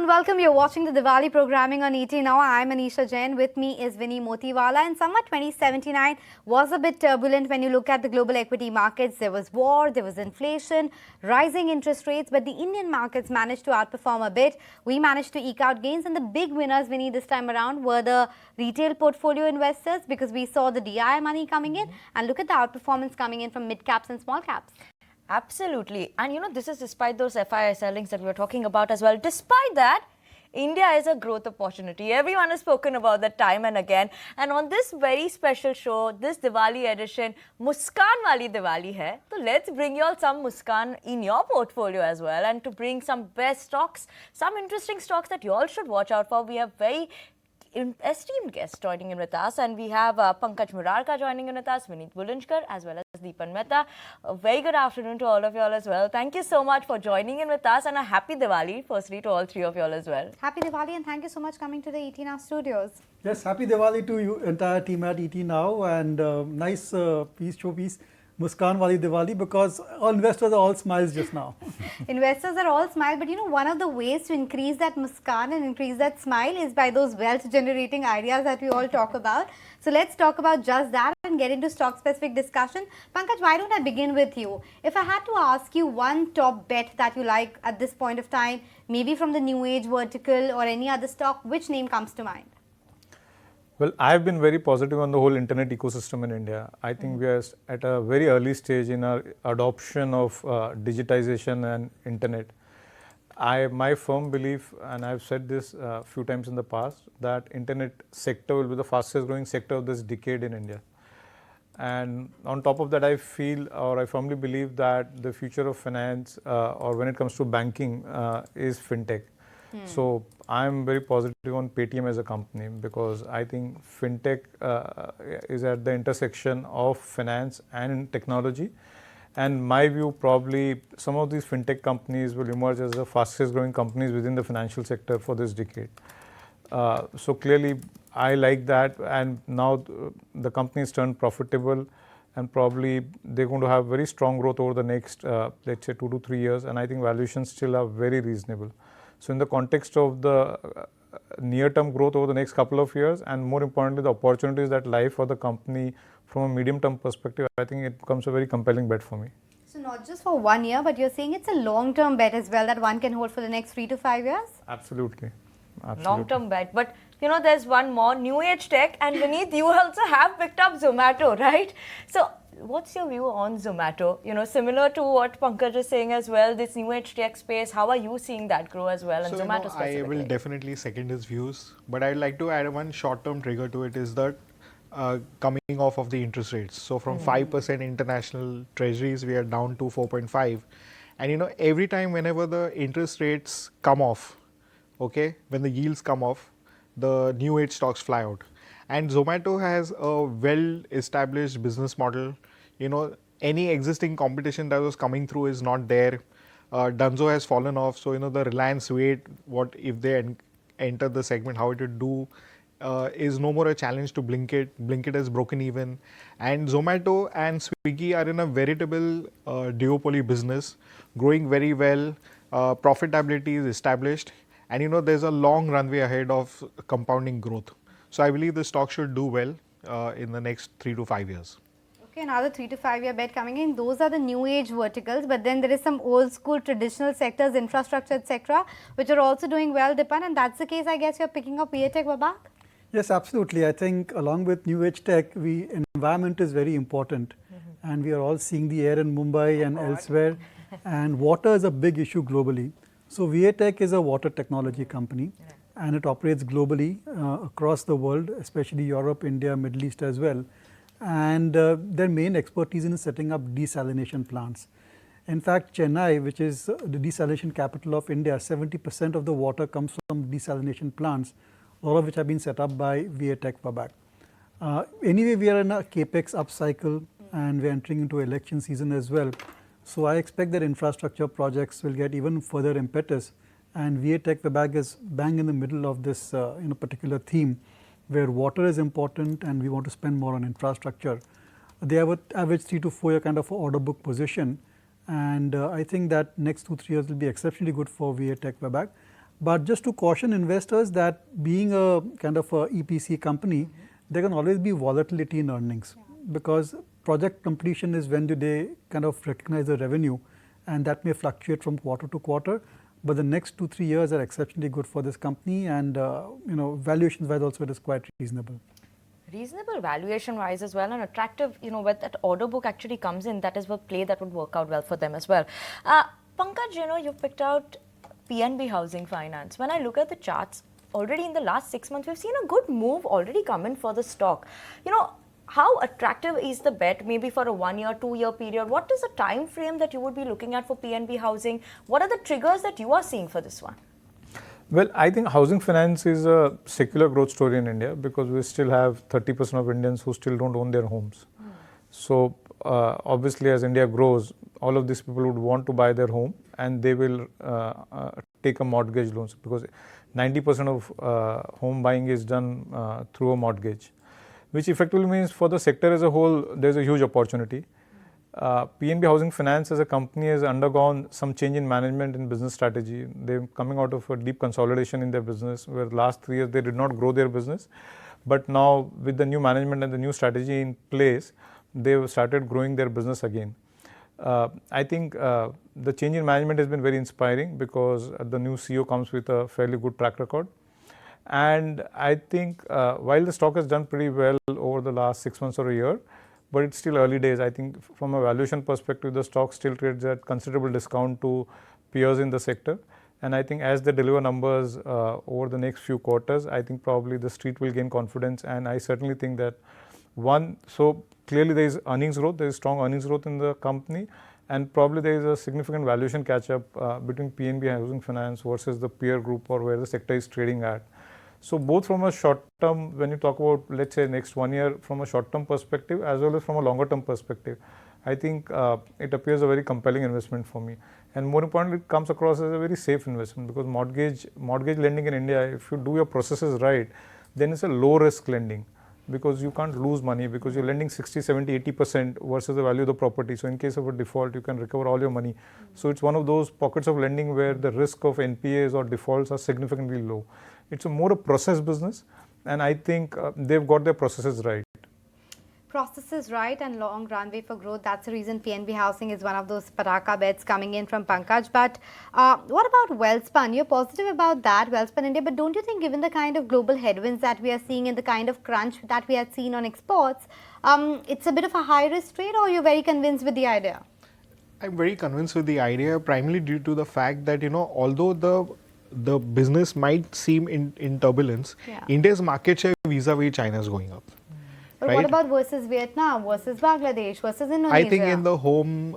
and welcome. You're watching the Diwali programming on ET Now. I'm Anisha Jain. With me is Vinny Motiwala. And summer 2079 was a bit turbulent when you look at the global equity markets. There was war, there was inflation, rising interest rates, but the Indian markets managed to outperform a bit. We managed to eke out gains, and the big winners, Vinny, this time around were the retail portfolio investors, because we saw the DI money coming in, and look at the outperformance coming in from mid caps and small caps. Absolutely. And this is despite those FII sellings that we were talking about as well. Despite that, India is a growth opportunity. Everyone has spoken about that time and again. And on this very special show, this Diwali edition, Muskaan Wali Diwali hai. So let's bring you all some Muskaan in your portfolio as well, and to bring some best stocks, some interesting stocks that you all should watch out for. We have very esteemed guests joining in with us, and we have Pankaj Murarka joining in with us, Vinit Bolinjkar, as well as Dipan Mehta. A very good afternoon to all of you all as well. Thank you so much for joining in with us, and a happy Diwali firstly to all three of you all as well. Happy Diwali, and thank you so much coming to the ET Now studios. Yes, happy Diwali to you, entire team at ET Now, and nice showpiece. Muskaan Wali Diwali, because all investors are all smiles just now. Investors are all smile, but one of the ways to increase that muskaan and increase that smile is by those wealth generating ideas that we all talk about. So let's talk about just that and get into stock specific discussion. Pankaj, why don't I begin with you? If I had to ask you one top bet that you like at this point of time, maybe from the new age vertical or any other stock, which name comes to mind? Well, I've been very positive on the whole internet ecosystem in India. I think we are at a very early stage in our adoption of digitization and internet. My firm belief, and I've said this a few times in the past, that internet sector will be the fastest growing sector of this decade in India. And on top of that, I feel, or I firmly believe, that the future of finance, or when it comes to banking, is fintech. So I'm very positive on Paytm as a company, because I think fintech is at the intersection of finance and technology. And my view, probably some of these fintech companies will emerge as the fastest growing companies within the financial sector for this decade. So clearly I like that, and now the company is turned profitable, and probably they're going to have very strong growth over the next let's say 2 to 3 years, and I think valuations still are very reasonable. So in the context of the near-term growth over the next couple of years, and more importantly the opportunities that lie for the company from a medium-term perspective, I think it becomes a very compelling bet for me. So not just for 1 year, but you're saying it's a long-term bet as well that one can hold for the next 3 to 5 years? Absolutely. Long-term bet. But there's one more, new age tech, and Vinit, you also have picked up Zomato, right? So what's your view on Zomato? Similar to what Pankaj is saying as well, this new age tech space, how are you seeing that grow as well? And Zomato specifically? I will definitely second his views, but I'd like to add one short-term trigger to it, is that coming off of the interest rates. So from 5% international treasuries, we are down to 4.5. And every time whenever the interest rates come off, okay, when the yields come off, the new age stocks fly out. And Zomato has a well-established business model. Any existing competition that was coming through is not there. Dunzo has fallen off. So, the Reliance weight, what if they enter the segment, how it would do, is no more a challenge to Blinkit. Blinkit has broken even. And Zomato and Swiggy are in a veritable duopoly business, growing very well. Profitability is established. And, there's a long runway ahead of compounding growth. So I believe the stock should do well in the next 3 to 5 years. Okay, another 3 to 5 year bet coming in. Those are the new age verticals, but then there is some old school traditional sectors, infrastructure, etc., which are also doing well, Dipan, and that's the case, I guess, you're picking up Yeh Tech, Babak? Yes, absolutely. I think along with new age tech, environment is very important, and we are all seeing the air in Mumbai and elsewhere, and water is a big issue globally. So Yeh Tech is a water technology company. And it operates globally across the world, especially Europe, India, Middle East as well. And their main expertise in setting up desalination plants. In fact, Chennai, which is the desalination capital of India, 70% of the water comes from desalination plants, all of which have been set up by Yeh Tech Babak. Anyway, we are in a capex upcycle, and we're entering into election season as well. So I expect that infrastructure projects will get even further impetus. And Yeh Tech Babak is bang in the middle of this particular theme, where water is important and we want to spend more on infrastructure. They have an average 3 to 4 year kind of order book position, and I think that next 2-3 years will be exceptionally good for Yeh Tech Babak. But just to caution investors that being a kind of a EPC company, there can always be volatility in earnings because project completion is when do they kind of recognize the revenue, and that may fluctuate from quarter to quarter. But the next 2-3 years are exceptionally good for this company, and valuations wise also it is quite reasonable. Reasonable valuation wise as well, and attractive, where that order book actually comes in, that is a play that would work out well for them as well. Pankaj, you've picked out PNB Housing Finance. When I look at the charts, already in the last 6 months, we've seen a good move already come in for the stock. How attractive is the bet, maybe for a 1 year, 2 year period? What is the time frame that you would be looking at for PNB Housing? What are the triggers that you are seeing for this one? Well, I think housing finance is a secular growth story in India because we still have 30% of Indians who still don't own their homes. So obviously as India grows, all of these people would want to buy their home and they will take a mortgage loans because 90% of home buying is done through a mortgage, which effectively means for the sector as a whole, there's a huge opportunity. PNB Housing Finance as a company has undergone some change in management and business strategy. They're coming out of a deep consolidation in their business where the last 3 years they did not grow their business. But now with the new management and the new strategy in place, they've started growing their business again. I think the change in management has been very inspiring because the new CEO comes with a fairly good track record. And I think while the stock has done pretty well over the last 6 months or a year, but it's still early days. I think from a valuation perspective, the stock still trades at considerable discount to peers in the sector. And I think as they deliver numbers over the next few quarters, I think probably the street will gain confidence. And I certainly think that so clearly there is earnings growth, there is strong earnings growth in the company, and probably there is a significant valuation catch up between PNB Housing Finance versus the peer group or where the sector is trading at. So both from a short term, when you talk about, let's say, next 1 year, from a short term perspective, as well as from a longer term perspective, I think it appears a very compelling investment for me. And more importantly, it comes across as a very safe investment because mortgage lending in India, if you do your processes right, then it's a low risk lending because you can't lose money because you're lending 60, 70, 80% versus the value of the property. So in case of a default, you can recover all your money. So it's one of those pockets of lending where the risk of NPAs or defaults are significantly low. It's more a process business, and I think they've got their processes right. Processes right and long runway for growth. That's the reason PNB Housing is one of those Paraka bets coming in from Pankaj. But what about Welspun? You're positive about that, Welspun India, but don't you think given the kind of global headwinds that we are seeing and the kind of crunch that we had seen on exports, it's a bit of a high risk trade, or you're very convinced with the idea? I'm very convinced with the idea primarily due to the fact that, although the business might seem in turbulence, India's market share vis-a-vis China is going up. But what about versus Vietnam, versus Bangladesh, versus Indonesia? I think in the home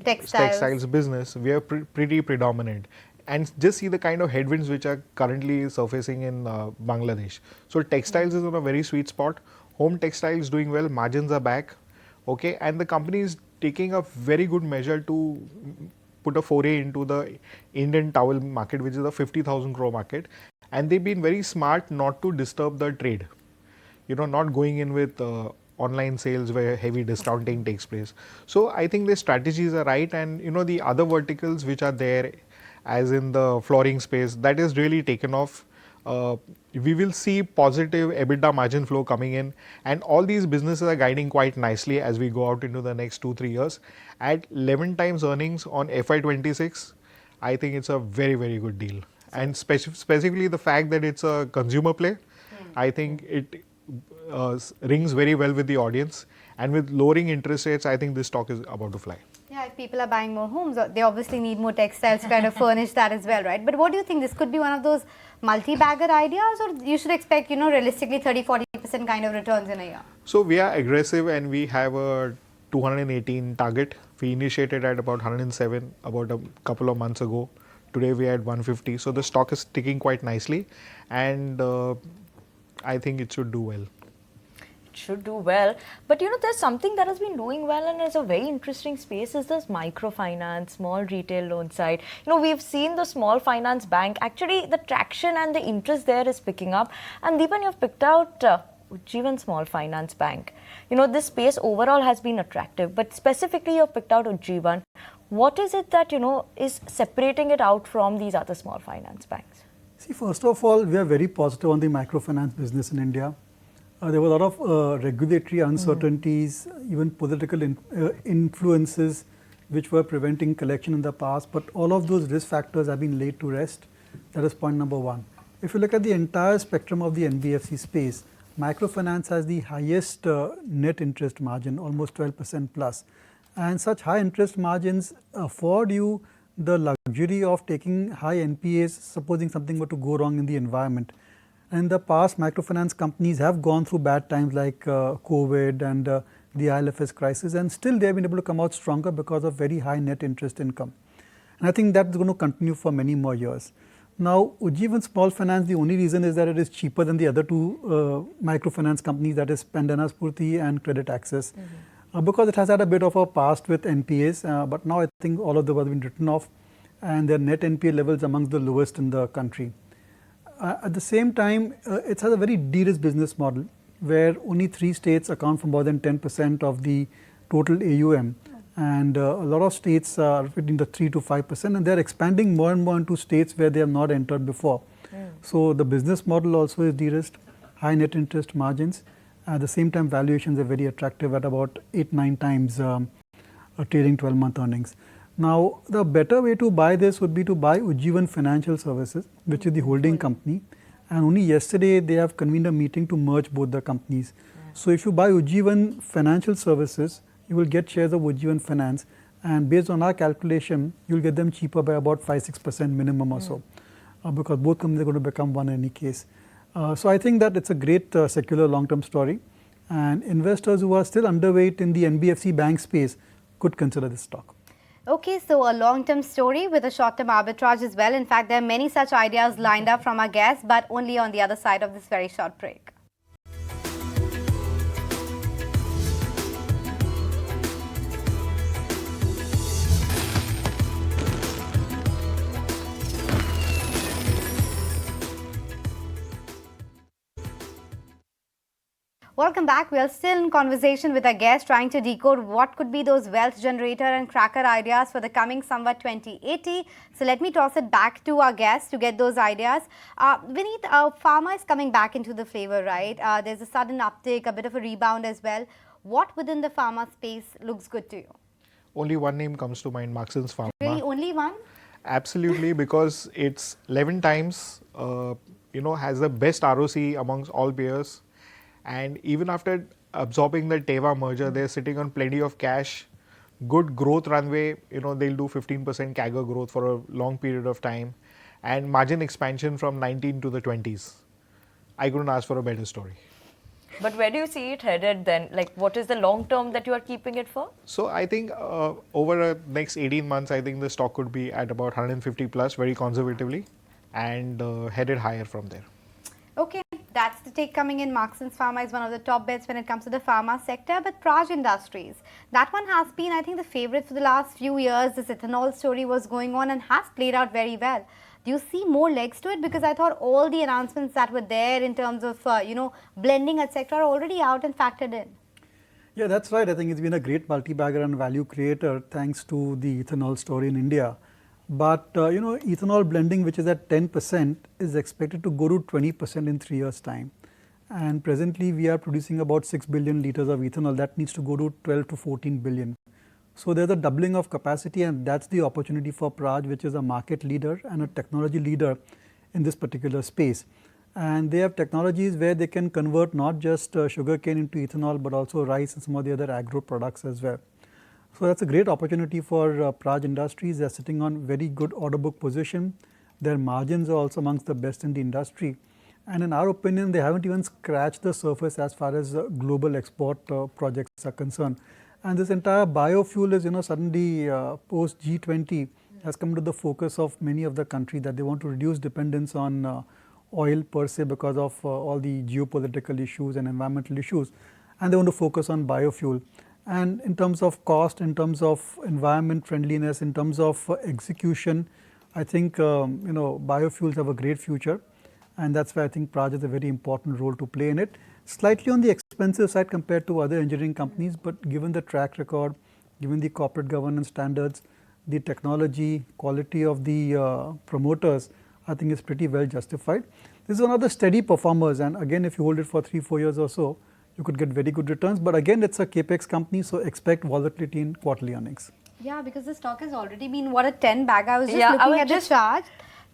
textiles business, we are pretty predominant. And just see the kind of headwinds which are currently surfacing in Bangladesh. So textiles is on a very sweet spot. Home textiles doing well, margins are back. Okay, and the company is taking a very good measure to put a foray into the Indian towel market, which is a 50,000 crore market. And they've been very smart not to disturb the trade. Not going in with online sales where heavy discounting takes place. So I think the strategies are right, and the other verticals which are there, as in the flooring space, that is really taken off. We will see positive EBITDA margin flow coming in, and all these businesses are guiding quite nicely as we go out into the next 2-3 years. At 11 times earnings on FY26, I think it's a very, very good deal. And specifically the fact that it's a consumer play, I think it rings very well with the audience, and with lowering interest rates, I think this stock is about to fly. Yeah, if people are buying more homes, they obviously need more textiles to kind of furnish that as well, right? But what do you think? This could be one of those multi-bagger ideas, or you should expect, realistically 30-40% kind of returns in a year? So we are aggressive and we have a 218 target. We initiated at about 107 about a couple of months ago. Today we are at 150. So the stock is ticking quite nicely, and I think it should do well. Should do well, but there's something that has been doing well and is a very interesting space is this microfinance, small retail loan side. We've seen the small finance bank, actually the traction and the interest there is picking up, and Dipan, you've picked out Ujjivan Small Finance Bank. This space overall has been attractive, but specifically you've picked out Ujjivan. What is it that, is separating it out from these other small finance banks? See, first of all, we are very positive on the microfinance business in India. There were a lot of regulatory uncertainties, even political influences which were preventing collection in the past, but all of those risk factors have been laid to rest. That is point number one. If you look at the entire spectrum of the NBFC space, microfinance has the highest net interest margin, almost 12% plus. And such high interest margins afford you the luxury of taking high NPAs, supposing something were to go wrong in the environment. In the past, microfinance companies have gone through bad times like COVID and the IL&FS crisis, and still they have been able to come out stronger because of very high net interest income. And I think that's going to continue for many more years. Now, Ujjivan Small Finance, the only reason is that it is cheaper than the other two microfinance companies, that is Pandana Spurti and Credit Access, because it has had a bit of a past with NPAs, but now I think all of them have been written off and their net NPA levels amongst the lowest in the country. At the same time, it has a very de-risked business model where only 3 states account for more than 10% of the total AUM, and a lot of states are within the 3 to 5%, and they are expanding more and more into states where they have not entered before. So the business model also is de-risked, high net interest margins. At the same time, valuations are very attractive at about 8-9 times a trailing 12-month earnings. Now, the better way to buy this would be to buy Ujjivan Financial Services, which is the holding company. And only yesterday they have convened a meeting to merge both the companies. So if you buy Ujjivan Financial Services, you will get shares of Ujjivan Finance. And based on our calculation, you will get them cheaper by about 5-6% minimum or so, because both companies are going to become one in any case. So I think that it's a great secular long-term story. And investors who are still underweight in the NBFC bank space could consider this stock. Okay, so a long-term story with a short-term arbitrage as well. In fact, there are many such ideas lined up from our guests, but only on the other side of this very short break. Welcome back. We are still in conversation with our guests, trying to decode what could be those wealth generator and cracker ideas for the coming Samvat 2080. So let me toss it back to our guests to get those ideas. Vinit, pharma is coming back into the flavor, right? There's a sudden uptick, a bit of a rebound as well. What within the pharma space looks good to you? Only one name comes to mind, Marksans Pharma. Really, only one? Absolutely, because it's 11 times, has the best ROC amongst all peers. And even after absorbing the Teva merger, they're sitting on plenty of cash, good growth runway. They'll do 15% CAGR growth for a long period of time, and margin expansion from 19 to the 20s. I couldn't ask for a better story. But where do you see it headed then? Like, what is the long term that you are keeping it for? So I think over the next 18 months, I think the stock could be at about 150 plus, very conservatively, and headed higher from there. Okay, that's the take coming in. Marksans Pharma is one of the top bets when it comes to the pharma sector. But Praj Industries, that one has been, I think, the favorite for the last few years. This ethanol story was going on and has played out very well. Do you see more legs to it? Because I thought all the announcements that were there in terms of, blending, etc. are already out and factored in. Yeah, that's right. I think it's been a great multi-bagger and value creator thanks to the ethanol story in India. But, ethanol blending, which is at 10%, is expected to go to 20% in 3 years' time. And presently, we are producing about 6 billion liters of ethanol. That needs to go to 12 to 14 billion. So there's a doubling of capacity, and that's the opportunity for Praj, which is a market leader and a technology leader in this particular space. And they have technologies where they can convert not just sugarcane into ethanol, but also rice and some of the other agro products as well. So that's a great opportunity for Praj Industries. They're sitting on very good order book position. Their margins are also amongst the best in the industry. And in our opinion, they haven't even scratched the surface as far as global export projects are concerned. And this entire biofuel is, suddenly post G20 has come to the focus of many of the countries, that they want to reduce dependence on oil per se because of all the geopolitical issues and environmental issues. And they want to focus on biofuel. And in terms of cost, in terms of environment friendliness, in terms of execution, I think biofuels have a great future, and that's why I think Praj has a very important role to play in it. Slightly on the expensive side compared to other engineering companies, but given the track record, given the corporate governance standards, the technology, quality of the promoters, I think is pretty well justified. This is one of the steady performers, and again, if you hold it for 3-4 years or so, you could get very good returns. But again, it's a capex company, so expect volatility in quarterly earnings. Yeah, because the stock has already been what, a 10 bag. I was just Yeah, I looking was at just- the chart.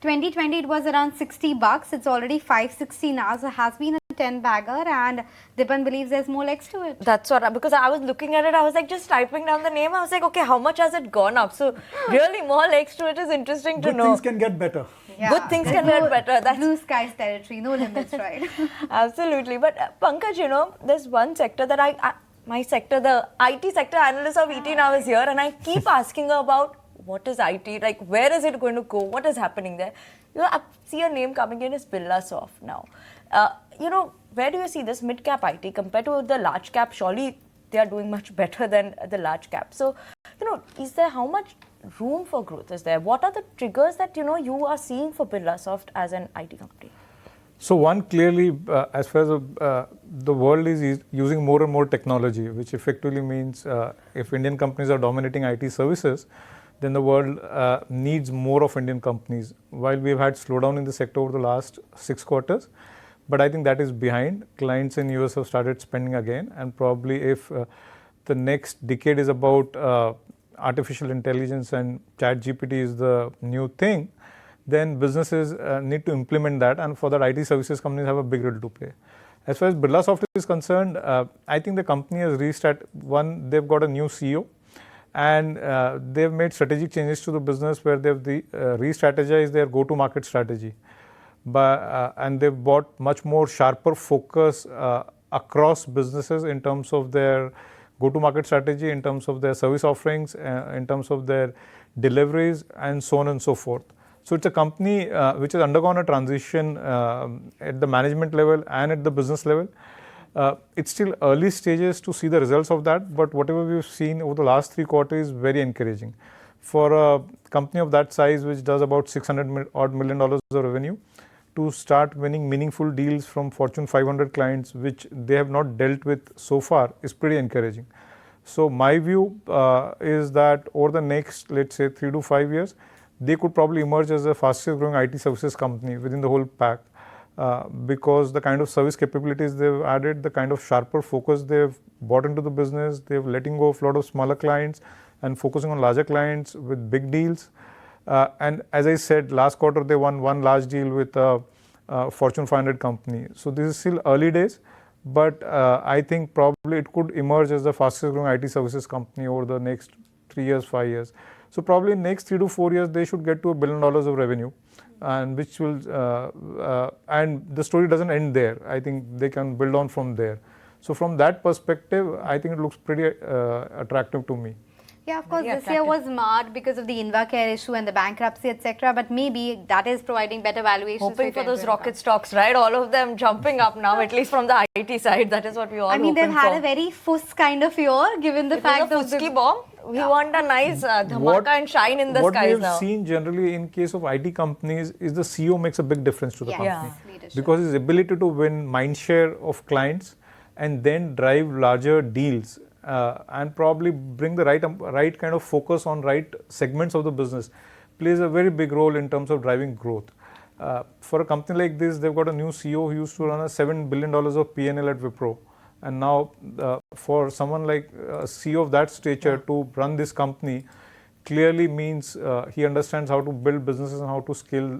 2020 it was around $60. It's already 560 now. So it has been a 10 bagger, and Dipan believes there's more legs to it. That's what, because I was looking at it, I was like just typing down the name. I was like, okay, how much has it gone up? So really more legs to it is interesting to Good know. things can get better. Good things there's can get no better. That's blue skies territory, no limits, right? Absolutely. But Pankaj, you know, there's one sector that my sector, the IT sector analyst of ET now is here, and I keep asking her about what is IT, like where is it going to go, what is happening there. You know, I see a name coming in is Birlasoft now. You know, where do you see this mid-cap IT compared to the large cap? Surely they are doing much better than the large cap. So, you know, is there, how much room for growth is there? What are the triggers that, you know, you are seeing for Birlasoft as an IT company? So one, clearly, as far as the world is using more and more technology, which effectively means if Indian companies are dominating IT services, then the world needs more of Indian companies. While we've had slowdown in the sector over the last 6 quarters, but I think that is behind. Clients in US have started spending again, and probably if the next decade is about artificial intelligence and ChatGPT is the new thing, then businesses need to implement that, and for that IT services companies have a big role to play. As far as Birlasoft is concerned, I think the company has reached at one, they've got a new CEO, and they've made strategic changes to the business where they've re-strategized their go-to-market strategy. And they've brought much more sharper focus across businesses in terms of their go-to-market strategy, in terms of their service offerings, in terms of their deliveries, and so on and so forth. So it's a company which has undergone a transition at the management level and at the business level. It's still early stages to see the results of that, but whatever we've seen over the last 3 quarters is very encouraging. For a company of that size, which does about $600 million of revenue, to start winning meaningful deals from Fortune 500 clients, which they have not dealt with so far, is pretty encouraging. So my view is that over the next, let's say, 3 to 5 years, they could probably emerge as the fastest growing IT services company within the whole pack, because the kind of service capabilities they've added, the kind of sharper focus they've brought into the business, they've letting go of a lot of smaller clients and focusing on larger clients with big deals. And as I said, last quarter they won one large deal with a Fortune 500 company. So this is still early days, but I think probably it could emerge as the fastest growing IT services company over the next 3 years, 5 years. So probably in next 3 to 4 years, they should get to $1 billion of revenue, and which will, and the story doesn't end there. I think they can build on from there. So from that perspective, I think it looks pretty attractive to me. Yeah, of course, Very this year attractive. was marred because of the Invacare issue and the bankruptcy, etc. But maybe that is providing better valuations. Hoping you for to those enter rocket income. stocks, right? All of them jumping up now, at least from the IT side. That is what we all I mean, they've hoping had for. a very fuss kind of year, given the It fact was a of fusky bomb. We want a nice dhamaka and shine in the what we skies have now. seen generally in case of IT companies is the CEO makes a big difference to the Yes, company. leadership. Because his ability to win mind share of clients and then drive larger deals and probably bring the right kind of focus on right segments of the business plays a very big role in terms of driving growth. For a company like this, they've got a new CEO who used to run a $7 billion of P&L at Wipro. And now for someone like a CEO of that stature to run this company clearly means he understands how to build businesses and how to scale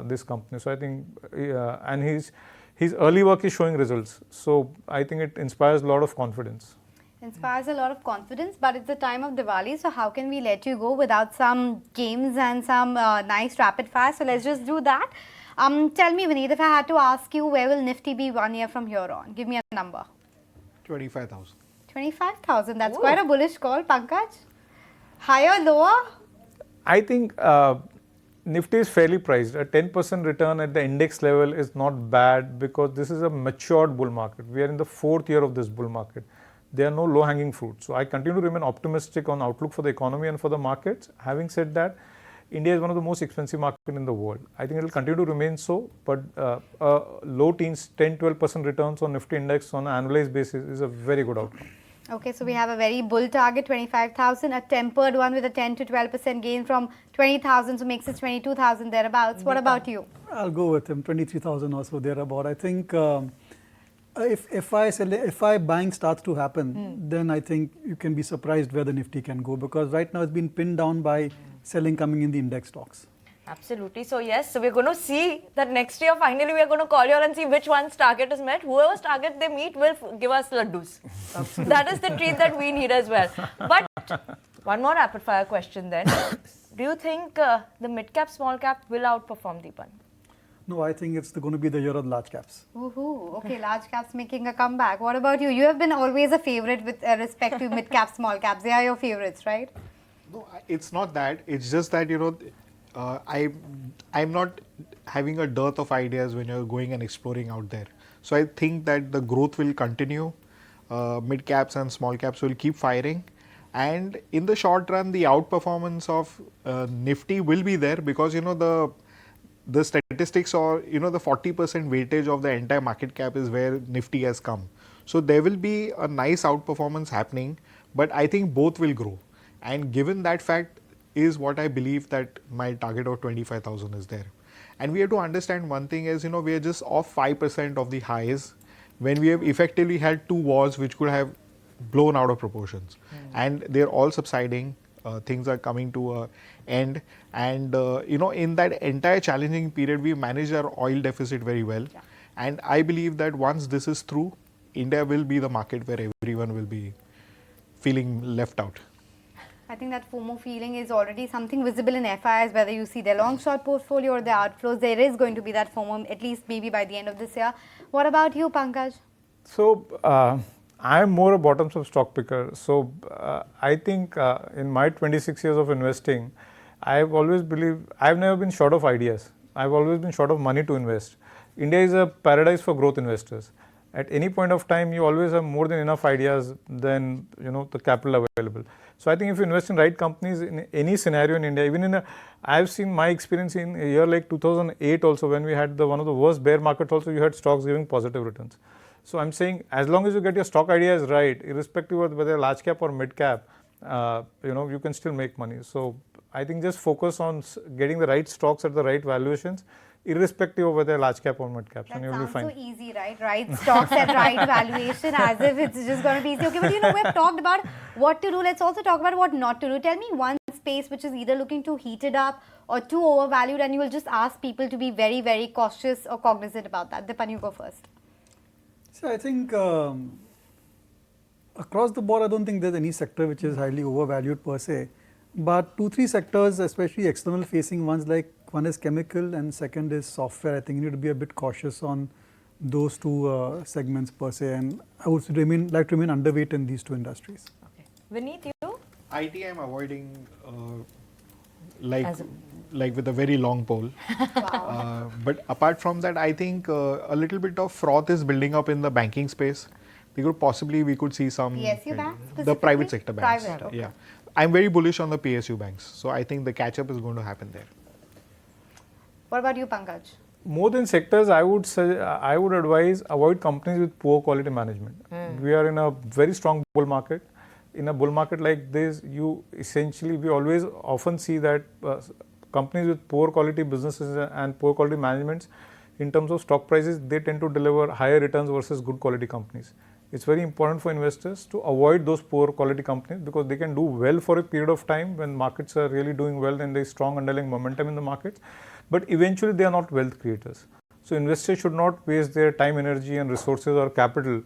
this company. So I think, and his early work is showing results. So I think it inspires a lot of confidence. Inspires a lot of confidence, but it's the time of Diwali, so how can we let you go without some games and some nice rapid fire? So let's just do that. Tell me, Vinit, if I had to ask you, where will Nifty be 1 year from here on? Give me a number. 25,000. 25,000. That's Ooh. quite a bullish call, Pankaj. Higher, lower? I think Nifty is fairly priced. A 10% return at the index level is not bad because this is a matured bull market. We are in the 4th year of this bull market. There are no low-hanging fruits. So I continue to remain optimistic on outlook for the economy and for the markets. Having said that, India is one of the most expensive markets in the world. I think it will continue to remain so, but low teens, 10-12% returns on Nifty index on an annualized basis is a very good outcome. Okay, so we have a very bull target, 25,000, a tempered one with a 10 to 12% gain from 20,000, so makes it 22,000 thereabouts. What about you? I'll go with him, 23,000 or so thereabout. I think if I buying starts to happen, then I think you can be surprised where the Nifty can go, because right now it's been pinned down by selling coming in the index stocks. Absolutely. So yes, so we're going to see that next year finally we're going to call you and see which one's target is met. Whoever's target they meet will give us laddus. That is the treat that we need as well. But one more rapid fire question then. Do you think the mid cap, small cap will outperform Dipan? No, I think it's going to be the year of large caps. Woohoo. Okay, large caps making a comeback. What about you? You have been always a favorite with respect to mid cap, small caps. They are your favorites, right? No, it's not that. It's just that, I'm not having a dearth of ideas when you're going and exploring out there. So I think that the growth will continue. Mid caps and small caps will keep firing. And in the short run, the outperformance of Nifty will be there, because, the statistics, or, the 40% weightage of the entire market cap is where Nifty has come. So there will be a nice outperformance happening, but I think both will grow. And given that fact is what I believe, that my target of 25,000 is there. And we have to understand one thing is, we are just off 5% of the highs, when we have effectively had two wars which could have blown out of proportions. And they're all subsiding. Things are coming to an end. And, in that entire challenging period, we managed our oil deficit very well. Yeah. And I believe that once this is through, India will be the market where everyone will be feeling left out. I think that FOMO feeling is already something visible in FIs, whether you see their long short portfolio or their outflows. There is going to be that FOMO, at least maybe by the end of this year. What about you, Pankaj? So, I'm more a bottoms up stock picker. So, I think in my 26 years of investing, I've always believed, I've never been short of ideas. I've always been short of money to invest. India is a paradise for growth investors. At any point of time, you always have more than enough ideas than, the capital available. So I think if you invest in right companies in any scenario in India, even I've seen my experience in a year like 2008 also, when we had one of the worst bear markets also, you had stocks giving positive returns. So I'm saying, as long as you get your stock ideas right, irrespective of whether large cap or mid cap, you can still make money. So I think just focus on getting the right stocks at the right valuations, irrespective of whether large cap or mid caps, and you'll be fine. That sounds so easy, right? Right stocks at right valuation, as if it's just going to be easy. Okay, but we've talked about what to do. Let's also talk about what not to do. Tell me one space which is either looking too heated up or too overvalued, and you will just ask people to be very, very cautious or cognizant about that. Dipan, you go first. So I think across the board, I don't think there's any sector which is highly overvalued per se. But 2-3 sectors, especially external facing ones, like one is chemical and second is software. I think you need to be a bit cautious on those two segments per se, and I would like to remain underweight in these two industries. Okay. Vinit, you? IT I'm avoiding like with a very long pole. Wow. But apart from that, I think a little bit of froth is building up in the banking space. We could see some PSU banks, the private sector banks. Private, okay. Yeah, I'm very bullish on the PSU banks. So I think the catch up is going to happen there. What about you, Pankaj? More than sectors, I would advise avoid companies with poor quality management. We are in a very strong bull market. In a bull market like this, we always often see that companies with poor quality businesses and poor quality managements, in terms of stock prices, they tend to deliver higher returns versus good quality companies. It's very important for investors to avoid those poor quality companies, because they can do well for a period of time when markets are really doing well and there is strong underlying momentum in the markets, but eventually they are not wealth creators. So investors should not waste their time, energy and resources or capital,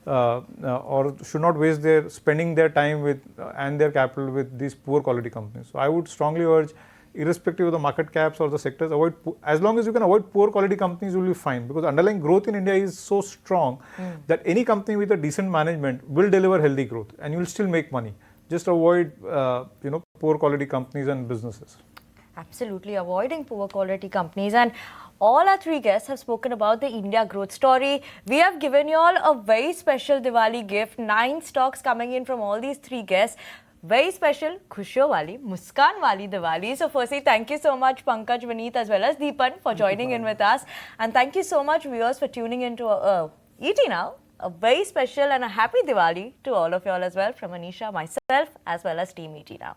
or should not waste spending their time with and their capital with these poor quality companies. So I would strongly urge, irrespective of the market caps or the sectors, as long as you can avoid poor quality companies, you will be fine, because underlying growth in India is so strong that any company with a decent management will deliver healthy growth and you will still make money. Just avoid poor quality companies and businesses. Absolutely, avoiding poor quality companies. And all our three guests have spoken about the India growth story. We have given you all a very special Diwali gift, 9 stocks coming in from all these 3 guests. Very special Khushiyon Wali, Muskaan Wali Diwali. So firstly, thank you so much Pankaj, Vinit as well as Dipan for joining in with us. And thank you so much viewers for tuning into ET Now. a very special and a happy Diwali to all of you all as well from Anisha, myself, as well as Team ET Now.